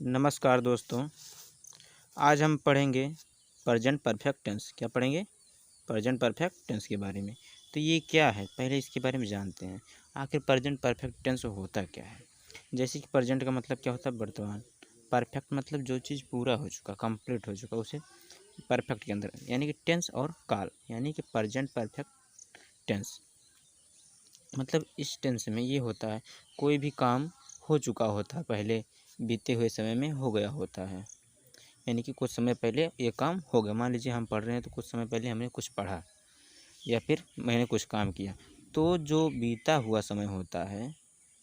नमस्कार दोस्तों। आज हम पढ़ेंगे प्रेजेंट परफेक्ट टेंस। क्या पढ़ेंगे? प्रेजेंट परफेक्ट टेंस के बारे में। तो ये क्या है, पहले इसके बारे में जानते हैं। आखिर प्रेजेंट परफेक्ट टेंस होता क्या है? जैसे कि प्रेजेंट का मतलब क्या होता है? वर्तमान। परफेक्ट मतलब जो चीज़ पूरा हो चुका, कंप्लीट हो चुका, उसे परफेक्ट के अंदर यानी कि टेंस और काल यानी कि प्रेजेंट परफेक्ट टेंस। मतलब इस टेंस में ये होता है कोई भी काम हो चुका होता है, पहले बीते हुए समय में हो गया होता है। यानी कि कुछ समय पहले ये काम हो गया। मान लीजिए हम पढ़ रहे हैं तो कुछ समय पहले हमने कुछ पढ़ा या फिर मैंने कुछ काम किया, तो जो बीता हुआ समय होता है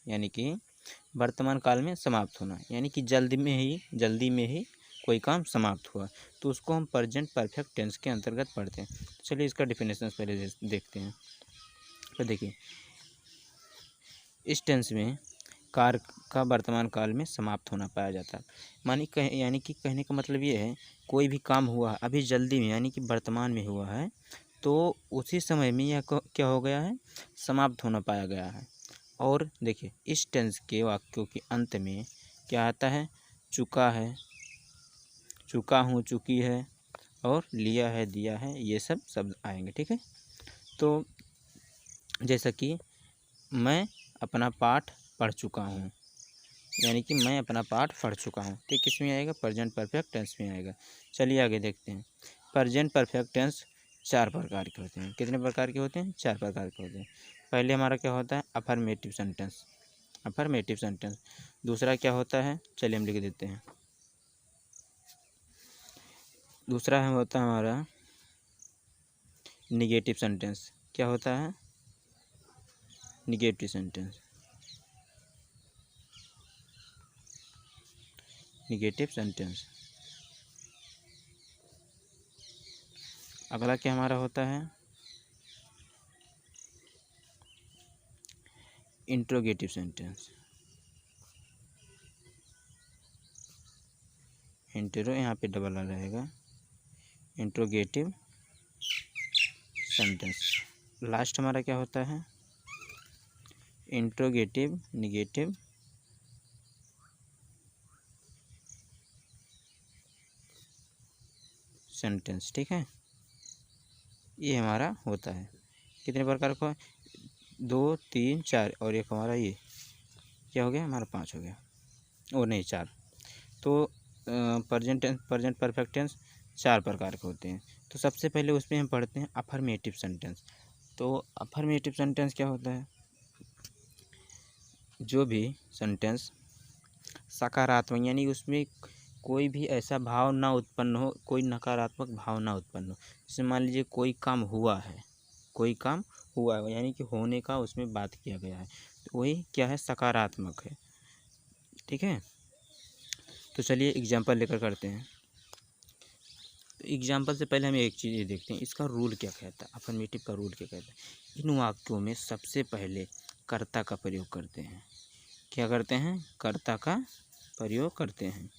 यानी कि वर्तमान काल में समाप्त होना, यानी कि जल्दी में ही कोई काम समाप्त हुआ, तो उसको हम प्रेजेंट परफेक्ट टेंस के अंतर्गत पढ़ते हैं। चलिए इसका डेफिनेशन पहले देखते हैं। तो देखिए, इस टेंस में कार्य का वर्तमान काल में समाप्त होना पाया जाता है। यानी कि कहने का मतलब ये है, कोई भी काम हुआ अभी जल्दी में यानी कि वर्तमान में हुआ है, तो उसी समय में यह क्या हो गया है? समाप्त होना पाया गया है। और देखिए, इस टेंस के वाक्यों के अंत में क्या आता है? चुका है, चुका हूँ, चुकी है, और लिया है, दिया है, ये सब शब्द आएंगे। ठीक है। तो जैसा कि मैं अपना पाठ पढ़ चुका हूँ, यानी कि मैं अपना पाठ पढ़ चुका हूँ, तो किस में आएगा? प्रेजेंट परफेक्ट टेंस में आएगा। चलिए आगे देखते हैं। प्रेजेंट परफेक्ट टेंस 4 प्रकार के होते हैं। कितने प्रकार के होते हैं? 4 प्रकार के होते हैं। पहले हमारा क्या होता है? Affirmative sentence. Affirmative sentence. दूसरा क्या होता है? चलिए हम लिख देते हैं। दूसरा होता है हमारा निगेटिव सेंटेंस। क्या होता है? Negative sentence. Negative sentence. अगला क्या हमारा होता है? Interrogative sentence. इंटरो यहाँ पे डबल आ रहेगा। Interrogative sentence. लास्ट हमारा क्या होता है? Interrogative negative sentence. ठीक है, ये हमारा होता है। कितने प्रकार का? 2, 3, 4 और एक हमारा ये क्या हो गया? हमारा 5 हो गया। ओ नहीं, 4। तो प्रेजेंट परफेक्ट टेंस 4 प्रकार के होते हैं। तो सबसे पहले उसमें हम पढ़ते हैं अफर्मेटिव सेंटेंस। तो अफर्मेटिव सेंटेंस क्या होता है? जो भी सेंटेंस सकारात्मक यानी उसमें कोई भी ऐसा भाव ना उत्पन्न हो, कोई नकारात्मक भाव ना उत्पन्न हो। जैसे मान लीजिए कोई काम हुआ है, कोई काम हुआ है यानी कि होने का उसमें बात किया गया है, तो वही क्या है? सकारात्मक है। ठीक है। तो चलिए एग्जाम्पल लेकर करते हैं। तो एग्जाम्पल से पहले हम एक चीज़ ये देखते हैं, इसका रूल क्या कहता है? अफर्मेटिव का रूल क्या कहता है? इन वाक्यों में सबसे पहले कर्ता का प्रयोग करते हैं। क्या करते हैं? कर्ता का प्रयोग करते हैं।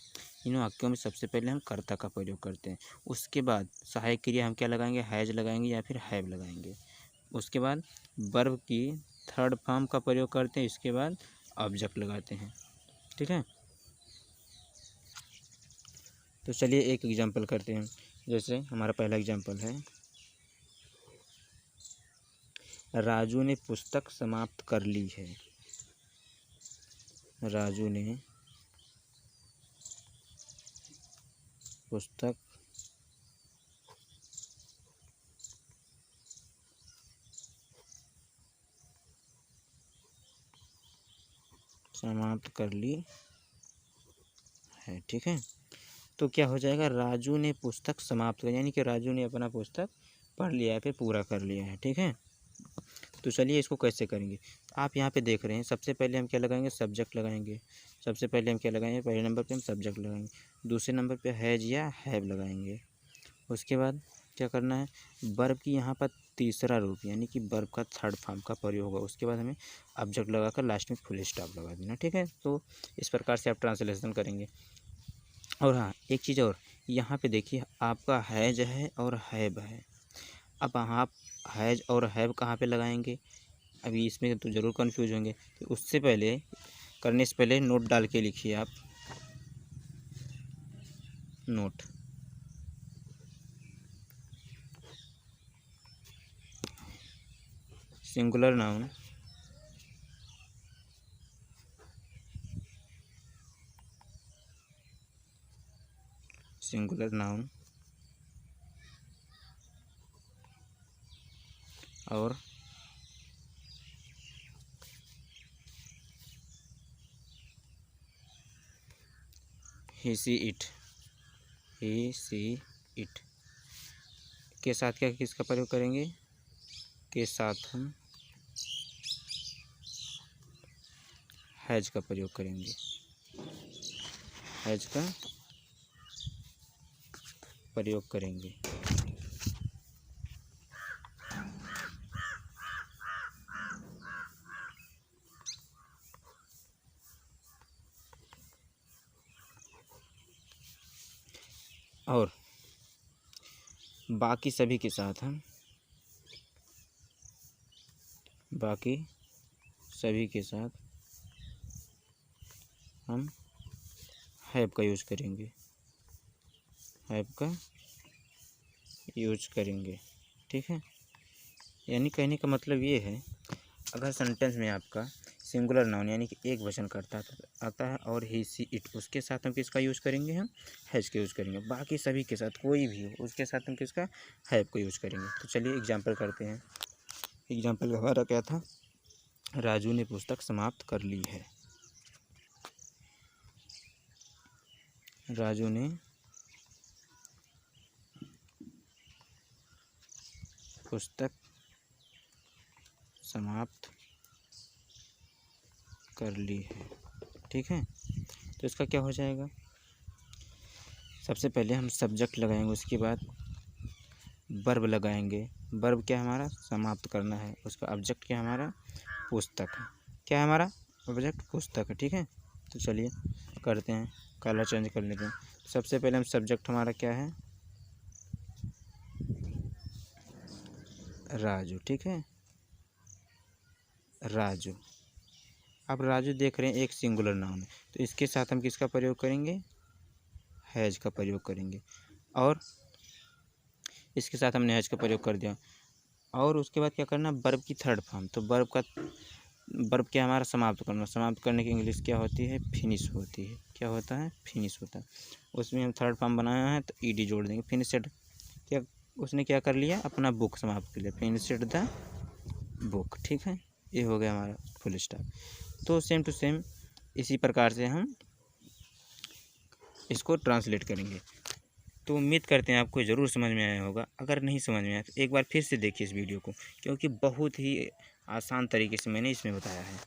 इन वाक्यों में सबसे पहले हम कर्ता का प्रयोग करते हैं। उसके बाद सहायक क्रिया हम क्या लगाएंगे? हैज लगाएंगे या फिर हैव लगाएंगे। उसके बाद वर्ब की थर्ड फॉर्म का प्रयोग करते हैं। इसके बाद ऑब्जेक्ट लगाते हैं। ठीक है। तो चलिए एक एग्जांपल करते हैं। जैसे हमारा पहला एग्जांपल है, राजू ने पुस्तक समाप्त कर ली है। राजू ने पुस्तक समाप्त कर ली है। ठीक है। तो क्या हो जाएगा? राजू ने पुस्तक समाप्त कर, यानी कि राजू ने अपना पुस्तक पढ़ लिया है, फिर पूरा कर लिया है। ठीक है। तो चलिए इसको कैसे करेंगे। आप यहाँ पे देख रहे हैं, सबसे पहले हम क्या लगाएंगे? सब्जेक्ट लगाएंगे। सबसे पहले हम क्या लगाएंगे? पहले नंबर पे हम सब्जेक्ट लगाएंगे। दूसरे नंबर पे हैज या हैव लगाएंगे। उसके बाद क्या करना है? वर्ब की यहाँ पर तीसरा रूप यानी कि वर्ब का थर्ड फॉर्म का प्रयोग होगा। उसके बाद हमें ऑब्जेक्ट लगाकर लास्ट में फुल स्टॉप लगा देना। ठीक है। तो इस प्रकार से आप ट्रांसलेशन करेंगे। और हाँ, एक चीज़ और, यहाँ पे देखिए आपका हैज है और हैव है। अब आप हैज और हैव कहाँ पे लगाएंगे? अभी इसमें तो ज़रूर कन्फ्यूज होंगे। तो उससे पहले, करने से पहले नोट डाल के लिखिए आप। नोट। सिंगुलर नाउन और he she it के साथ क्या किसका प्रयोग करेंगे? के साथ हम हैज का प्रयोग करेंगे। हैज का प्रयोग करेंगे। और बाकी सभी के साथ हम हैव का यूज करेंगे। ठीक है। यानी कहने का मतलब ये है, अगर सेंटेंस में आपका सिंगुलर नाउन यानी कि एक वचन करता आता है और ही सी इट, उसके साथ हम किसका यूज़ करेंगे? हम हैज का यूज़ करेंगे। बाकी सभी के साथ कोई भी हो उसके साथ हम किसका? हैव का यूज़ करेंगे। तो चलिए एग्जांपल करते हैं। एग्जांपल हमारा क्या था? राजू ने पुस्तक समाप्त कर ली है। राजू ने पुस्तक समाप्त कर ली है। ठीक है। तो इसका क्या हो जाएगा? सबसे पहले हम सब्जेक्ट लगाएंगे, उसके बाद वर्ब लगाएंगे। वर्ब क्या हमारा? समाप्त करना है। उसका ऑब्जेक्ट क्या हमारा? पुस्तक है। क्या है हमारा? ऑब्जेक्ट पुस्तक है। ठीक है। तो चलिए करते हैं, कलर चेंज कर लेते हैं। सबसे पहले हम सब्जेक्ट हमारा क्या है? राजू। ठीक है, राजू। अब राजू देख रहे हैं एक सिंगुलर नाउन है, तो इसके साथ हम किसका प्रयोग करेंगे? हैज का प्रयोग करेंगे। और इसके साथ हमने हैज का प्रयोग कर दिया। और उसके बाद क्या करना? वर्ब की थर्ड फॉर्म। तो वर्ब क्या हमारा? समाप्त करना। समाप्त करने की इंग्लिश क्या होती है? फिनिश होती है। क्या होता है? फिनिश होता है। उसमें हम थर्ड फॉर्म बनाया है तो ईडी जोड़ देंगे। फिनिशड क्या उसने क्या कर लिया? अपना बुक समाप्त कर लिया। Finished the book. ठीक है, ये हो गया हमारा फुल स्टॉप। तो सेम टू सेम इसी प्रकार से हम इसको ट्रांसलेट करेंगे। तो उम्मीद करते हैं आपको ज़रूर समझ में आया होगा। अगर नहीं समझ में आया तो एक बार फिर से देखिए इस वीडियो को, क्योंकि बहुत ही आसान तरीके से मैंने इसमें बताया है।